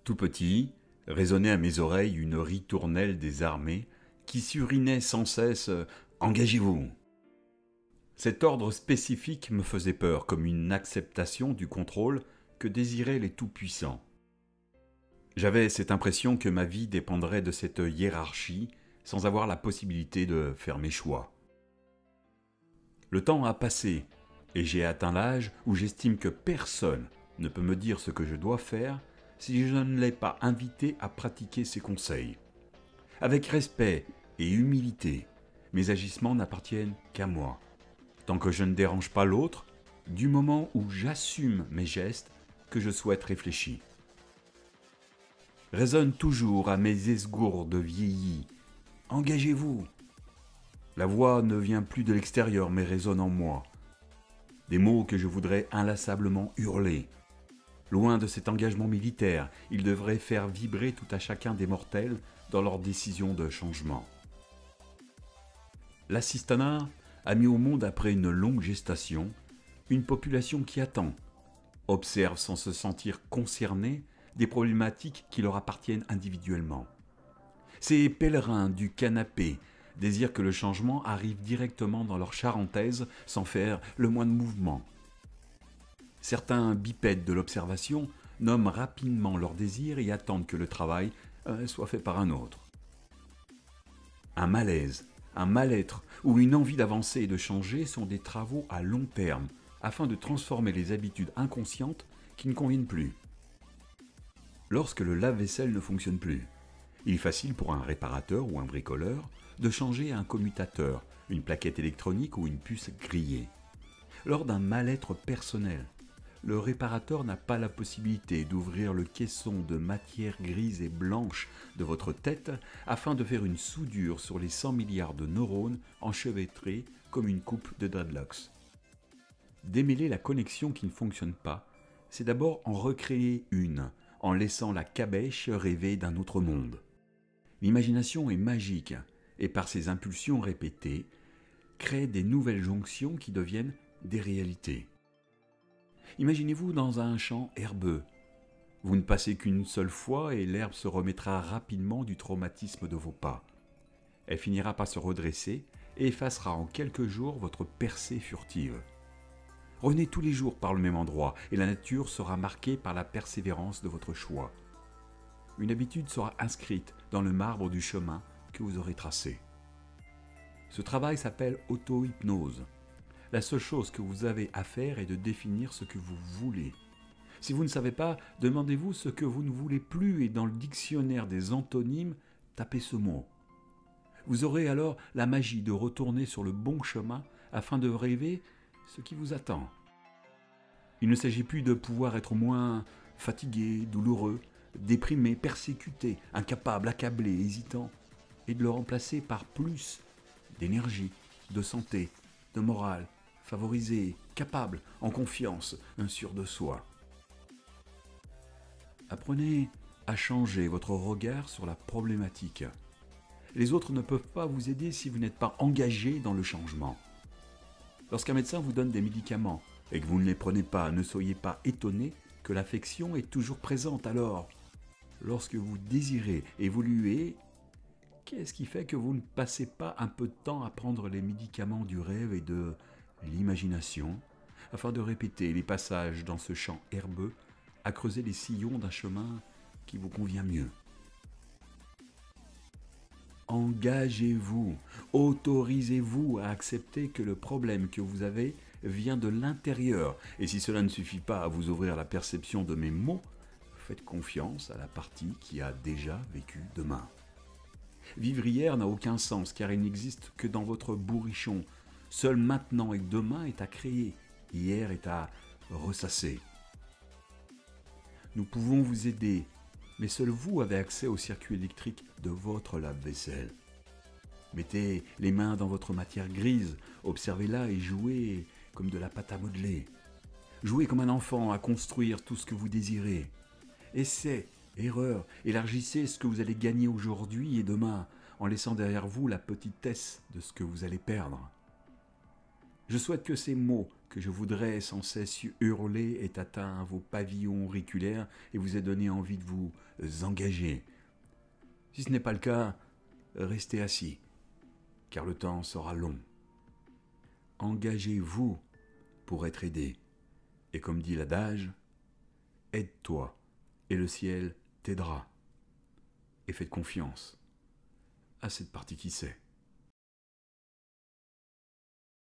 Tout petit, résonnait à mes oreilles une ritournelle des armées qui surinait sans cesse Engagez-vous. Cet ordre spécifique me faisait peur, comme une acceptation du contrôle que désiraient les tout-puissants. J'avais cette impression que ma vie dépendrait de cette hiérarchie sans avoir la possibilité de faire mes choix. Le temps a passé et j'ai atteint l'âge où j'estime que personne ne peut me dire ce que je dois faire si je ne l'ai pas invité à pratiquer ses conseils. Avec respect et humilité, mes agissements n'appartiennent qu'à moi. Tant que je ne dérange pas l'autre, du moment où j'assume mes gestes que je souhaite réfléchir. Résonne toujours à mes esgourdes vieillies. Engagez-vous. La voix ne vient plus de l'extérieur mais résonne en moi. Des mots que je voudrais inlassablement hurler. Loin de cet engagement militaire, il devrait faire vibrer tout à chacun des mortels dans leurs décisions de changement. L'assistanat a mis au monde après une longue gestation une population qui attend, observe sans se sentir concernée des problématiques qui leur appartiennent individuellement. Ces pèlerins du canapé désirent que le changement arrive directement dans leur charentaise sans faire le moindre mouvement. Certains bipèdes de l'observation nomment rapidement leurs désirs et attendent que le travail soit fait par un autre. Un malaise, un mal-être ou une envie d'avancer et de changer sont des travaux à long terme afin de transformer les habitudes inconscientes qui ne conviennent plus. Lorsque le lave-vaisselle ne fonctionne plus, il est facile pour un réparateur ou un bricoleur de changer un commutateur, une plaquette électronique ou une puce grillée. Lors d'un mal-être personnel, le réparateur n'a pas la possibilité d'ouvrir le caisson de matière grise et blanche de votre tête afin de faire une soudure sur les 100 milliards de neurones enchevêtrés comme une coupe de dreadlocks. Démêler la connexion qui ne fonctionne pas, c'est d'abord en recréer une, en laissant la cabèche rêver d'un autre monde. L'imagination est magique et par ses impulsions répétées, crée des nouvelles jonctions qui deviennent des réalités. Imaginez-vous dans un champ herbeux. Vous ne passez qu'une seule fois et l'herbe se remettra rapidement du traumatisme de vos pas. Elle finira par se redresser et effacera en quelques jours votre percée furtive. Revenez tous les jours par le même endroit et la nature sera marquée par la persévérance de votre choix. Une habitude sera inscrite dans le marbre du chemin que vous aurez tracé. Ce travail s'appelle auto-hypnose. La seule chose que vous avez à faire est de définir ce que vous voulez. Si vous ne savez pas, demandez-vous ce que vous ne voulez plus et dans le dictionnaire des antonymes, tapez ce mot. Vous aurez alors la magie de retourner sur le bon chemin afin de rêver ce qui vous attend. Il ne s'agit plus de pouvoir être moins fatigué, douloureux, déprimé, persécuté, incapable, accablé, hésitant, et de le remplacer par plus d'énergie, de santé, de morale, favorisé, capable, en confiance, sûr de soi. Apprenez à changer votre regard sur la problématique. Les autres ne peuvent pas vous aider si vous n'êtes pas engagé dans le changement. Lorsqu'un médecin vous donne des médicaments et que vous ne les prenez pas, ne soyez pas étonné que l'affection est toujours présente. Alors, lorsque vous désirez évoluer, qu'est-ce qui fait que vous ne passez pas un peu de temps à prendre les médicaments du rêve et de l'imagination, afin de répéter les passages dans ce champ herbeux, à creuser les sillons d'un chemin qui vous convient mieux. Engagez-vous, autorisez-vous à accepter que le problème que vous avez vient de l'intérieur. Et si cela ne suffit pas à vous ouvrir la perception de mes mots, faites confiance à la partie qui a déjà vécu demain. Vivre hier n'a aucun sens car il n'existe que dans votre bourrichon. Seul maintenant et demain est à créer, hier est à ressasser. Nous pouvons vous aider, mais seul vous avez accès au circuit électrique de votre lave-vaisselle. Mettez les mains dans votre matière grise, observez-la et jouez comme de la pâte à modeler. Jouez comme un enfant à construire tout ce que vous désirez. Essai, erreur, élargissez ce que vous allez gagner aujourd'hui et demain, en laissant derrière vous la petitesse de ce que vous allez perdre. Je souhaite que ces mots que je voudrais sans cesse hurler ait atteint vos pavillons auriculaires et vous ait donné envie de vous engager. Si ce n'est pas le cas, restez assis, car le temps sera long. Engagez-vous pour être aidé. Et comme dit l'adage, aide-toi et le ciel t'aidera. Et faites confiance à cette partie qui sait.